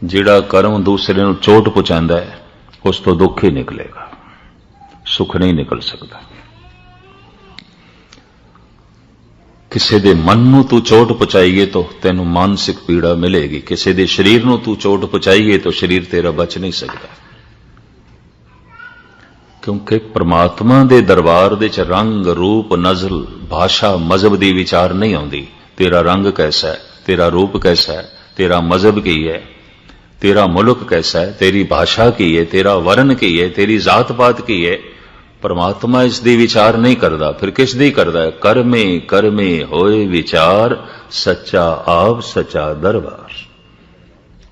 जिहड़ा कर्म दूसरे नूं चोट पहुंचाता है उस तो दुख ही निकलेगा, सुख नहीं निकल सकता। किसी दे मन नूं तू चोट पहुंचाईए तो तैनूं मानसिक पीड़ा मिलेगी, किसी दे शरीर नूं तू चोट पहुंचाईए तो शरीर तेरा बच नहीं सकता। क्योंकि परमात्मा दे दरबार दे च रंग रूप नज़ल भाषा मजहब दी विचार नहीं आउंदी। तेरा रंग कैसा है, तेरा रूप कैसा है, तेरा मजहब की है, तेरा मुल्क कैसा है, तेरी भाषा की है, तेरा वर्ण की है, तेरी जात पात की है, परमात्मा इसदी विचार नहीं करता। फिर किस दी करता है? कर्मे कर्मे होए विचार सच्चा आप सच्चा दरबार।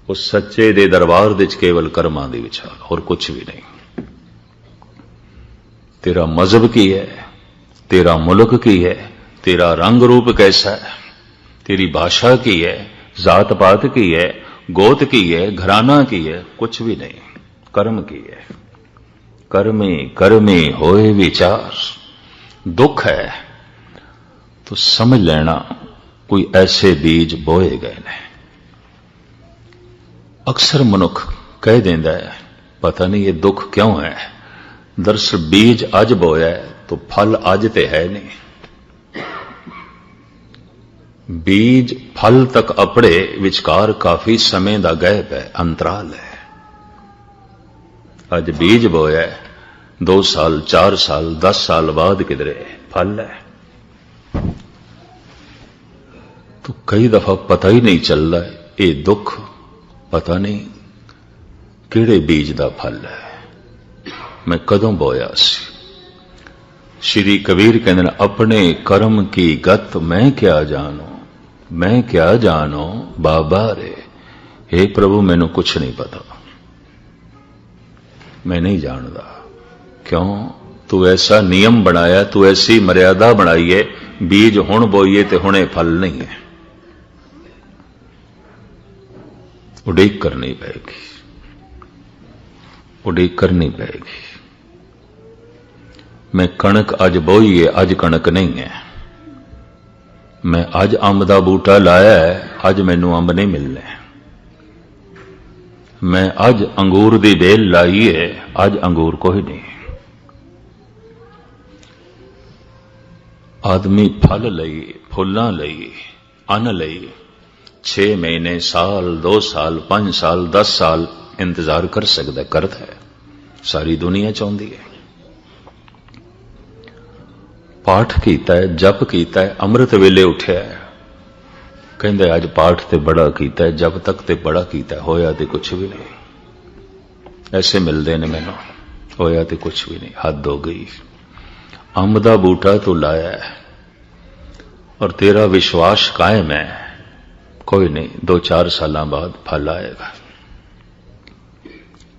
उस सच्चे दे दरबार दे केवल कर्मां दी विचार, और कुछ भी नहीं। तेरा मजहब की है, तेरा मुल्क की है, तेरा रंग रूप कैसा है, तेरी भाषा की है, जात पात की है, गोत की है, घराना की है, कुछ भी नहीं। कर्म की है। कर्मे कर्मे होए विचार। दुख है तो समझ लेना कोई ऐसे बीज बोए गए ने। अक्सर मनुख कह देंदा है पता नहीं ये दुख क्यों है। दरअसल बीज अज बोया है तो फल अज ते है नहीं। बीज फल तक अपड़े विचकार काफी समय का गैप है, अंतराल है। अज बीज बोया है, 2 साल 4 साल 10 साल बाद किधरे फल है। तो कई दफा पता ही नहीं चलता ये दुख पता नहीं किहड़े बीज का फल है, मैं कदों बोया सी। श्री कबीर कहते अपने कर्म की गत मैं क्या जानो, मैं क्या जानो बाबा रे। हे प्रभु मैनू कुछ नहीं पता, मैं नहीं जानता। क्यों? तू ऐसा नियम बनाया, तू ऐसी मर्यादा बनाई है, बीज हुण बोईए ते हुणे फल नहीं है। उड़ीक करनी पड़ेगी, उड़ीक करनी पड़ेगी। मैं कणक अज बोई है, अज कणक नहीं है। मैं अज अंब का बूटा लाया है, अज मैनू अंब नहीं मिलने। मैं अज अंगूर की बेल लाई है, अज अंगूर कोई नहीं। आदमी फल लई, फुल्लां लई, अन्न लई 6 महीने, साल, 2 साल, 5 साल, 10 साल इंतजार कर सकता, करता है। सारी दुनिया चाहती है। पाठ कीता है, जप कीता है, अमृत वेले उठ्या है, कहंदे अज पाठ ते बड़ा कीता है, जब तक ते बड़ा कीता है, होया ते कुछ भी नहीं। ऐसे मिलते ने मैनू, होया ते कुछ भी नहीं, हद हो गई। अंब दा बूटा तू लाया है और तेरा विश्वास कायम है, कोई नहीं 2-4 साल बाद फल आएगा,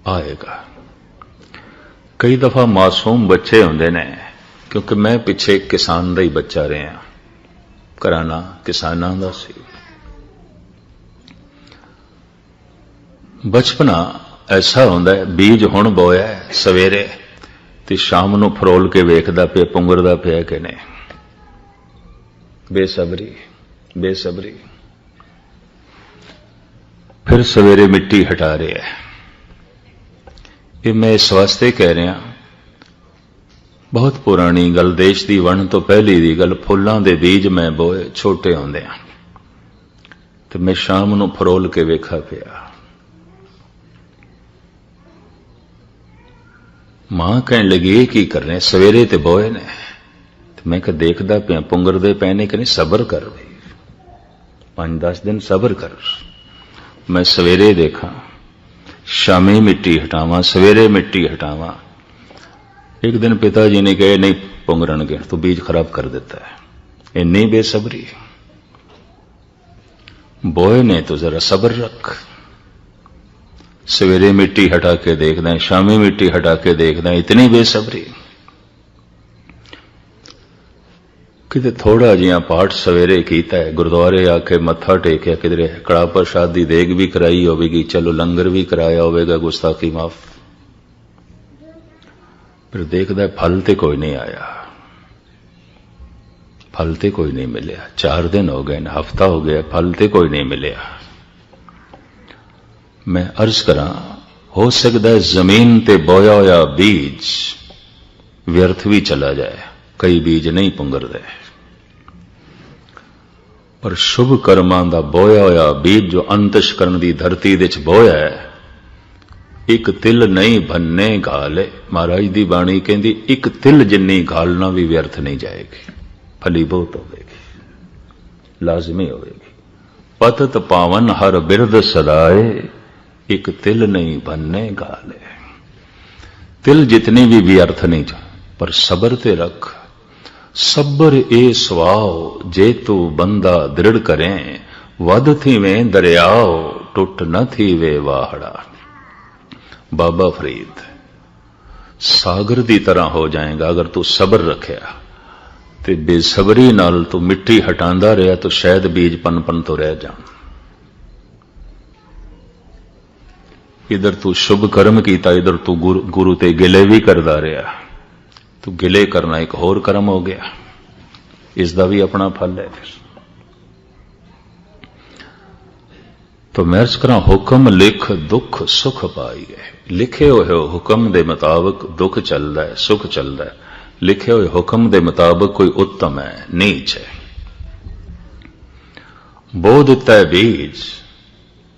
आएगा। कई दफा मासूम बच्चे होंदे ने, क्योंकि मैं पिछे किसान का ही बच्चा रहा, घराना किसानां दा सी। बचपना ऐसा होंदा है, बीज हुण बोया है सवेरे ते शाम नूं फरोल के वेखदा पिया पुंगरदा पिया कि नहीं। बेसबरी बेसबरी। फिर सवेरे मिट्टी हटा रहा है। ये मैं इस वास्ते कह रहा, बहुत पुरानी गल, देश की वण तो पहली दी गल, फुल्लां दे बीज मैं बोए छोटे होंदे आ ते मैं शाम नूं फरोल के वेखा पिया। मां कहन लगी की कर रहे, सवेरे ते बोए ने। ते मैं देखदा पिया पुंगरदे पए ने कि नहीं, सबर कर भाई, 5-10 दिन सबर कर। मैं सवेरे देखा, शामी मिट्टी हटावां, सवेरे मिट्टी हटावां। एक दिन पिताजी ने कहा नहीं पुंगरनगे, तो बीज खराब कर देता है। इन्नी बेसब्री। बोए ने तो जरा सब्र रख। सवेरे मिट्टी हटा के देखना है, शामी मिट्टी हटा के देखना है, इतनी बेसब्री। किते थोड़ा जिहा पाठ सवेरे कीता है, गुरुद्वारे आके मत्था टेकिया, किधरे कड़ा प्रसाद दी देग भी कराई होगी, चलो लंगर भी कराया होगा, गुस्ताखी माफ। फिर देखदा फल ते कोई नहीं आया, फल ते कोई नहीं मिलया। 4 दिन हो गए, हफ्ता हो गया, फल ते कोई नहीं मिलया। मैं अर्ज करा, हो सकता है जमीन ते बोया होया बीज व्यर्थ भी चला जाए, कई बीज नहीं पुंगरदे, पर शुभ कर्मां दा बोया होया बीज जो अंतशकरण दी धरती दे च बोया है, एक तिल नहीं भन्ने घाले। महाराज दी बाणी कहती एक तिल जिन्नी घालना भी व्यर्थ नहीं जाएगी, फली बहुत होगी, लाजमी होगी। पतत पावन हर बिरद सदाए, एक तिल नहीं भन्ने घाले। तिल जितनी भी व्यर्थ नहीं जा, पर सबर ते रख। सबर ए स्वाओ जे तू बंदा दृढ़ करें, वध थी वे दरियाओ टुट न थी वे वाहड़ा। बाबा फरीद, सागर की तरह हो जाएगा अगर तू सबर रखिया, ते बेसबरी नाल तू मिट्टी हटांदा रहा तो शायद बीज पनपन तो रह जा। इधर तू शुभ कर्म कीता, इधर तू गुरु ते गिले भी करदा रहा, तो गिले करना एक होर कर्म हो गया, इसका भी अपना फल है। फिर तो मैं अर्ज करा, हुक्म लिख दुख सुख पाई है। लिखे हुए हुक्म दे मुताबिक दुख चलता है, सुख चलता है। लिखे हुए हुक्म दे मुताबिक कोई उत्तम है, नीच है। बो दिता है बीज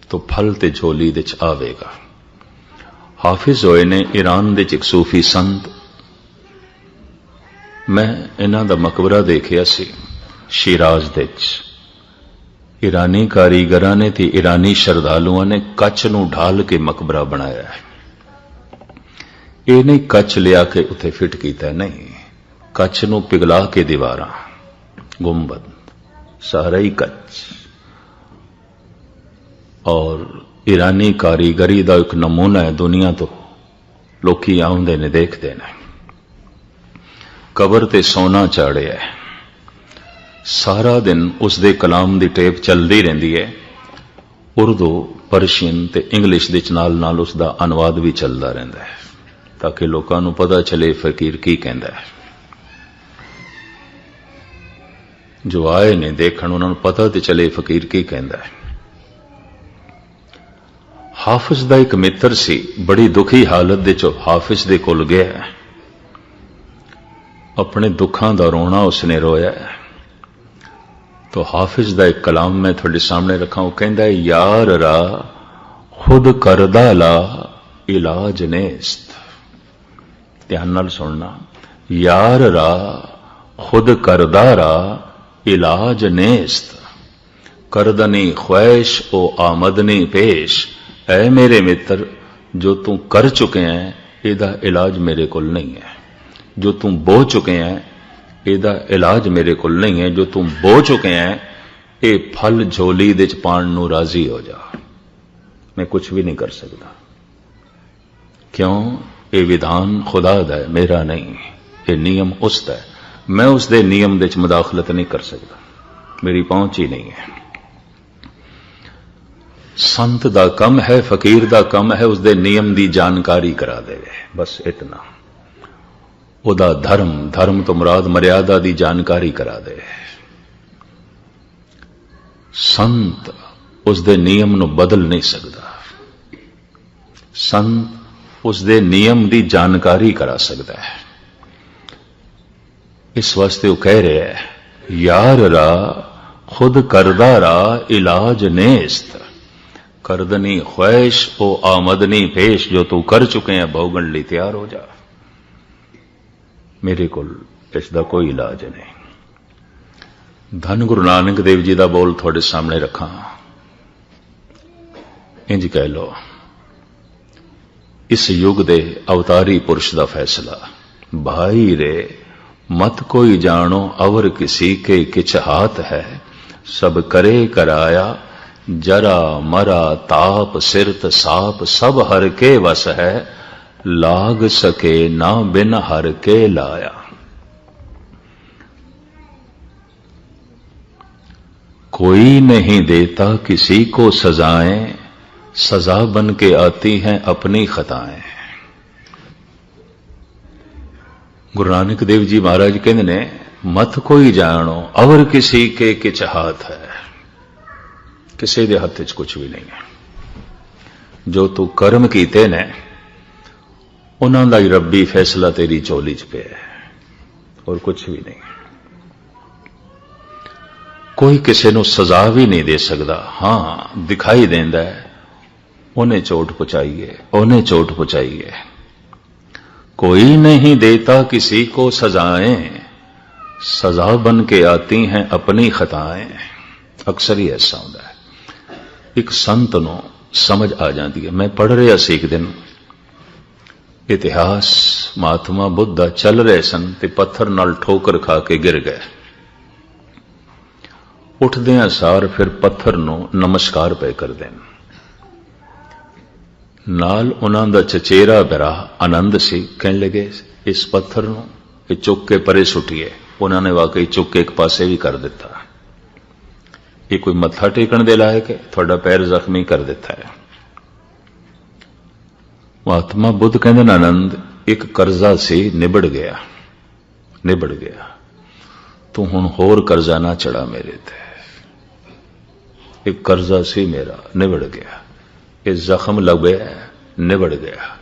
तो फल ते झोली दे च आवेगा। हाफिज होए ने ईरान दे च एक सूफी संत, मैं इन्हां दा मकबरा देखिया सी शिराज दे च। ईरानी कारीगरां ने ते ईरानी श्रद्धालुआं ने कच्छ नूं ढाल के मकबरा बनाया है। ये नहीं कच्छ लिया के उत्थे फिट कीता, नहीं, कच्छ नूं पिघला के दीवारां, गुंबद सारा ही कच्छ। और ईरानी कारीगरी का एक नमूना है, दुनिया तो लोकी आउंदे ने देखते ने। कबर ते सोना चाड़िया है, सारा दिन उसदे कलाम दी टेप चलती रहिंदी है। उर्दू, परशियन ते इंग्लिश दे नाल नाल उसदा अनुवाद भी चलता रहिंदा है, ताकि लोकां नूं पता चले फकीर की कहंदा है। जो आए ने देखण उन्हां नूं पता ते चले फकीर की कहंदा है। हाफिज दा एक मित्र सी, बड़ी दुखी हालत दे चो हाफिज दे कोल गया, अपने दुखां दा रोना उसने रोया। तो हाफिज दा एक कलाम मैं थोड़े सामने रखा, वो कहंदा है, यार रा खुद करदा ला इलाज नेस्त। ध्यान नाल सुनना, यार रा खुद करदा रा इलाज नेस्त, करदनी ख्वैश ओ आमदनी पेश। ऐ मेरे मित्र, जो तू कर चुके हैं इहदा इलाज मेरे कोल नहीं है। जो तू बो चुके हैं इहदा इलाज मेरे कोल नहीं है। जो तू बो चुके हैं ये फल झोली दे च पाण नूं राजी हो जा, मैं कुछ भी नहीं कर सकता। क्यों? ये विधान खुदा दा है, मेरा नहीं। ये नियम उसदा है, मैं उसदे नियम दे च मुदाखलत नहीं कर सकता, मेरी पहुंच ही नहीं है। संत दा कम है, फकीर दा कम है उसदे नियम दी जानकारी करा देवे, बस इतना। उदा धर्म, धर्म तो मुराद मर्यादा दी जानकारी करा दे। संत उसदे नियम नूं बदल नहीं सकता, संत उसदे नियम दी जानकारी करा सकता है। इस वास्ते वो कह रहे है, यार रा खुद करदा रा इलाज नेस्त, करदनी ख्वैश ओ आमदनी पेश। जो तू कर चुके हैं भोगण लई तैयार हो जा, मेरे को इसका कोई इलाज नहीं। धन गुरु नानक देव जी का बोल थोड़े सामने रखा, इंज कह लो, इस युग दे अवतारी पुरुष का फैसला, भाई रे मत कोई जानो अवर किसी के किछ हाथ है, सब करे कराया जरा मरा ताप सिरत साप, सब हर के वस है लाग सके ना बिन हर के लाया। कोई नहीं देता किसी को सजाएं, सजा बन के आती हैं अपनी खताएं। गुरु नानक देव जी महाराज कहते ने, मत कोई जानो अवर किसी के किछ हाथ है, किसी दे हथ च कुछ भी नहीं है। जो तू कर्म कीते ने उन्हां दा ही रब्बी फैसला तेरी झोली च पिया है, और कुछ भी नहीं। कोई किसी नूं सजा भी नहीं दे सकता। हां, दिखाई देंदा है उन्हें चोट पहुंचाई है, उन्हें चोट पहुंचाई है। कोई नहीं देता किसी को सजाएं, सजा बन के आती हैं अपनी खताएं। अक्सर ही ऐसा होता है। एक संत नूं समझ आ जाती है। मैं पढ़ रहा सी एक दिन इतिहास, महात्मा बुद्ध चल रहे सन ते पत्थर नाल ठोकर खा के गिर गए। उठदियां सार फिर पत्थर नूं नमस्कार पे कर देन। नाल उन्हां दा चचेरा भरा आनंद सी, कहने लगे इस पत्थर नूं ये चुक के परे सुटिए। उन्होंने वाकई चुक के एक पासे भी कर दिता। ये कोई मत्था टेकण दे लायक है? थोड़ा पैर जख्मी कर देता है। महात्मा बुद्ध कहते आनंद, एक कर्जा से निबड़ गया, निबड़ गया, तू हुण होर कर्जा ना चढ़ा मेरे ते। एक कर्जा सी मेरा, निबड़ गया। ये जख्म लगे, निबड़ गया।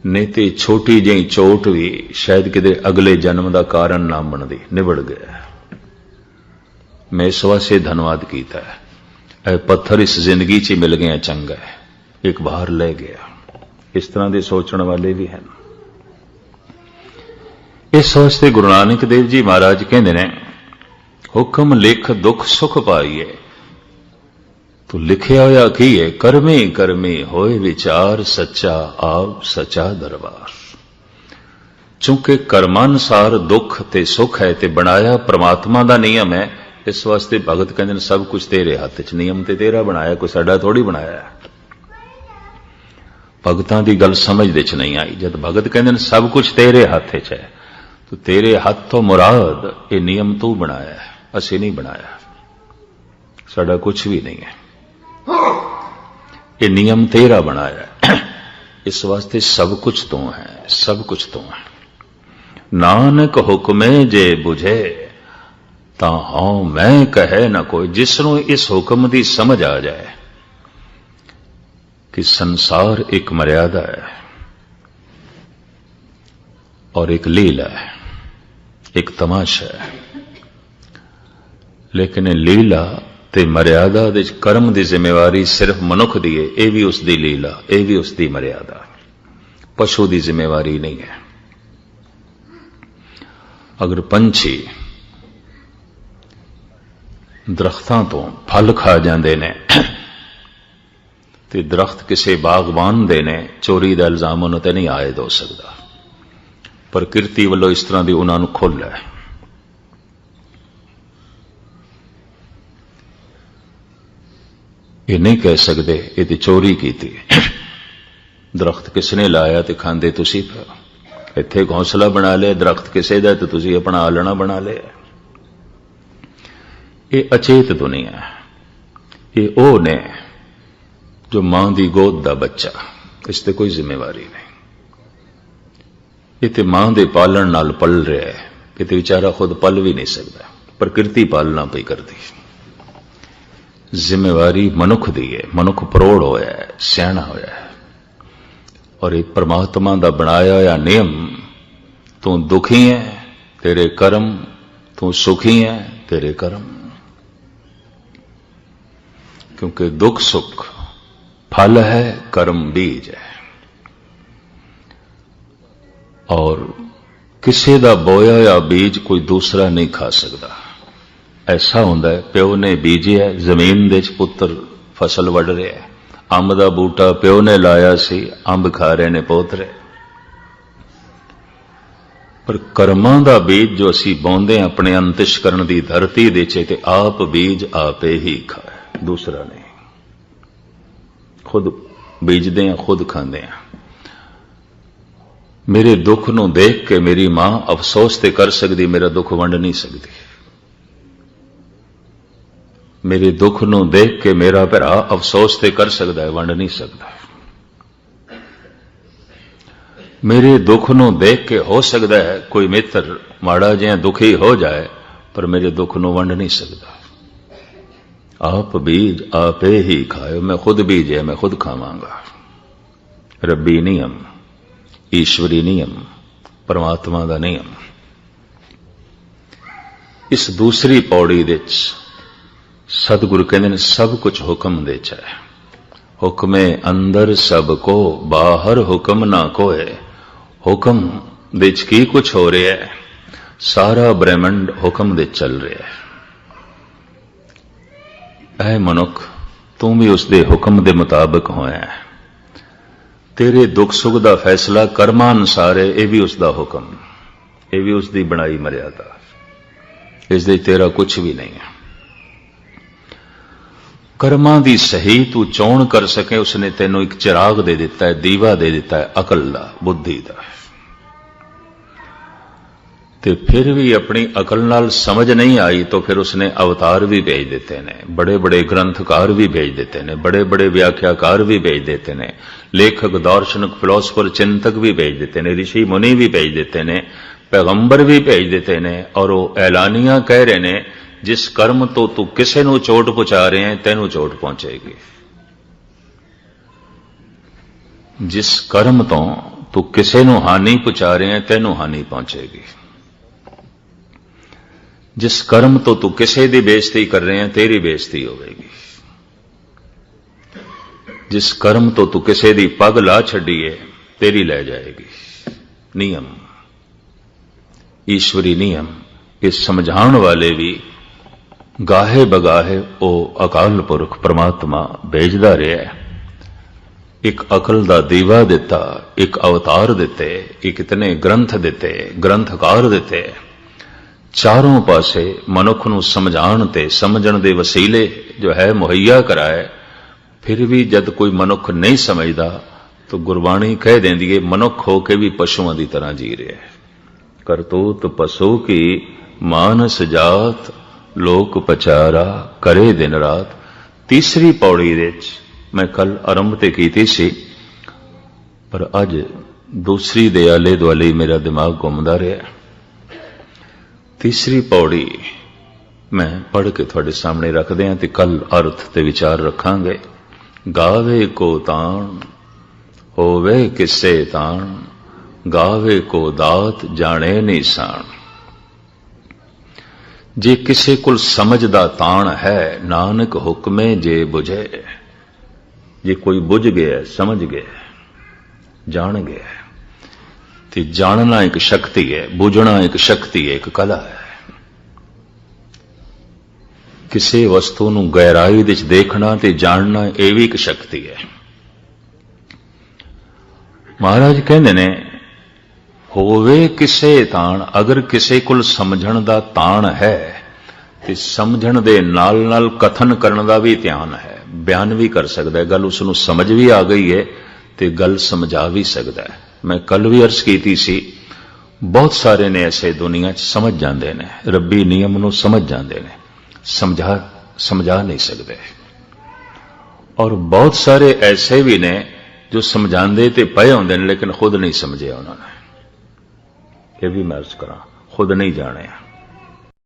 नहीं तो छोटी जी चोट भी शायद किते अगले जन्म का कारण ना बनती, निबड़ गया। मैं इस वास्ते धन्यवाद किया है। पत्थर इस जिंदगी च मिल गया, चंगा है, एक बाहर ले गया। इस तरह के सोचने वाले भी हैं। इस वास्ते गुरु नानक देव जी महाराज कहते हैं, हुक्म लिख दुख सुख पाइए। तो लिखिया होया की है, करमी करमी होए विचार, सच्चा आप सच्चा दरबार। चूंकि कर्मानुसार दुख ते सुख है, ते बनाया परमात्मा का नियम है। इस वास्ते भगत कहते हैं, सब कुछ तेरे हाथ च, नियम ते तेरा बनाया, कोई साडा थोड़ी बनाया। भगतां दी गल समझ दे च नहीं आई। जब भगत कहते हैं सब कुछ तेरे हाथ च है, तो तेरे हाथ तो मुराद ये नियम तू बनाया है, असी नहीं बनाया। साडा कुछ भी नहीं है, ये नियम तेरा बनाया है। इस वास्ते सब कुछ तो है, सब कुछ तो है। नानक हुक्मे जे बुझे ता हाँ मैं कहे ना कोई। जिसनों इस हुक्म की समझ आ जाए कि संसार एक मर्यादा है और एक लीला है, एक तमाशा है, लेकिन लीला ते मर्यादा दे कर्म की जिम्मेवारी सिर्फ मनुख दी है। यह भी उसकी लीला, यह भी उसकी मर्यादा, पशु की जिम्मेवारी नहीं है। अगर पंछी दरख्तां तो फल खा जाते ने ते दरख्त किसी बागबान दे ने, चोरी का इल्जाम उन्होंने ते नहीं आयद हो सकता। प्रकृति वालों इस तरह की उन्होंने खुल है। ये नहीं कह सकते ये तो चोरी की थी। दरख्त किसने लाया तो खांदे तुसी पे। इत्थे घोंसला बना लिया, दरख्त किसे दा तो तुसी अपना आलना बना लिया। ये अचेत दुनिया है। ये ओ ने जो मां की गोद का बच्चा, इस ते कोई जिम्मेवारी नहीं। ये तो मां के पालन नाल पल रहा है, ये तो बेचारा खुद पल भी नहीं सकता, प्रकृति पालना पई करती। जिम्मेवारी मनुख दी है। मनुख परोड़ होया है, सियाणा होया है, और एक परमात्मा का बनाया होया नियम, तू दुखी है तेरे कर्म, तू सुखी है तेरे कर्म। क्योंकि दुख सुख फल है, कर्म बीज है। और किसी का बोया या बीज कोई दूसरा नहीं खा सकता। ऐसा होंदा है, प्यो ने बीजिया जमीन दे पुत्र फसल वड़ रहा है। अंब का बूटा प्यो ने लाया सी, अंब खा रहे ने पोतरे। पर कर्मां का बीज जो असी बोंदे अपने अंतिशकरण की धरती दे ते आप बीज आपे ही खाए, दूसरा नहीं। खुद बीजते हैं, खुद खाते हैं। मेरे दुख नूं देख के मेरी मां अफसोस ते कर सकती, मेरा दुख वंड नहीं सकती। मेरे दुख नूं देख के मेरा भरा अफसोस ते कर सकता है, वंड नहीं सकता। मेरे दुख नूं देख के हो सकता है कोई मित्र माड़ा जिहा दुखी हो जाए, पर मेरे दुख नूं वंड नहीं सकता। आप बीज आपे ही खाए, मैं खुद बीजे मैं खुद खावांगा। रब्बी नियम, ईश्वरी नियम, परमात्मा का नियम। इस दूसरी पौड़ी दे सतगुरु कहते हैं सब कुछ हुक्म दे च है। हुक्मे अंदर सबको, बाहर हुक्म ना कोय। हुक्म दे की कुछ हो रहा है, सारा ब्रह्मंड हुक्म दे चल रहा है। ऐ मनुख, तू भी उसके हुक्म के मुताबिक होया है। तेरे दुख सुख का फैसला कर्मां अनुसार है, यह भी उसका हुक्म, यह भी उसकी बनाई मर्यादा, इसलिए तेरा कुछ भी नहीं है। कर्मां दी सही तू चोण कर सके, उसने तेनों एक चिराग दे दिता है, दीवा दे दिता है, अकल दा, बुद्धि दा। ते फिर भी अपनी अकल नाल समझ नहीं आई तो फिर उसने अवतार भी भेज देते हैं, बड़े बड़े ग्रंथकार भी भेज देते हैं, बड़े बड़े व्याख्याकार भी भेज देते हैं, लेखक दार्शनिक फिलोसफर चिंतक भी भेज देते हैं, ऋषि मुनि भी भेज देते हैं, पैगंबर भी भेज देते हैं। और वो ऐलानिया कह रहे हैं, जिस कर्म तो तू किसी नूं चोट पहुंचा रहे हैं, तेनू चोट पहुंचेगी। जिस कर्म तो तू किसी नूं हानि पहुंचा रहे हैं, तेनू हानि पहुंचेगी। जिस कर्म तो तू किसी की बेइज्जती कर रहे हैं, तेरी बेइज्जती होगी। जिस कर्म तो तू किसी की पग ला छड़ी है, तेरी लै जाएगी। नियम, ईश्वरी नियम। इस समझाने वाले भी गाहे बगाहे ओ अकाल पुरख परमात्मा भेजदा रहा है। एक अकल दा दीवा दिता, एक अवतार दिते, एक इतने ग्रंथ दिते, ग्रंथकार दिते, चारों पासे मनुख नूं समझाण ते समझण दे वसीले जो है मुहैया कराए। फिर भी जद कोई मनुख नहीं समझदा तो गुरबाणी कह देंदी है, मनुख होके भी पशुओं की तरह जी रहा है। करतूत पशु की मानस जात, लोक पचारा करे दिन रात। तीसरी पौड़ी दे मैं कल आरंभ ते कीती सी, पर अज दूसरी दे आले दुआले मेरा दिमाग घूमदा रहा। तीसरी पौड़ी मैं पढ़ के थोड़े सामने रख दें ते कल अर्थ ते विचार रखांगे। गावे को ताण होवे किसे ताण, गावे को दात जाने निशान। जे किसे कुल समझ दा ताण है, नानक हुक्मे जे बुझे। जे कोई बुझ गया, समझ गया, जान गया, तो जानना एक शक्ति है, बुझना एक शक्ति है, एक कला है। किसी वस्तु नूं गहराई विच देखना ते जानना, यह भी एक शक्ति है। महाराज कहते ने, होवे किसे ताण, अगर किसे कुल समझण दा ताण है तो समझण दे नाल नाल कथन करने का भी ध्यान है, बयान भी कर सकता है। गल उसनूं समझ भी आ गई है तो गल समझा भी सकता है। मैं कल भी अर्ज की सी, बहुत सारे ने ऐसे दुनिया समझ जाते हैं, रब्बी नियम नूं समझ जाते हैं, समझा नहीं सकते। और बहुत सारे ऐसे भी ने जो समझाते तो पए होंगे लेकिन खुद नहीं समझे उन्होंने। यह भी मैं अर्ज करा, खुद नहीं जाने।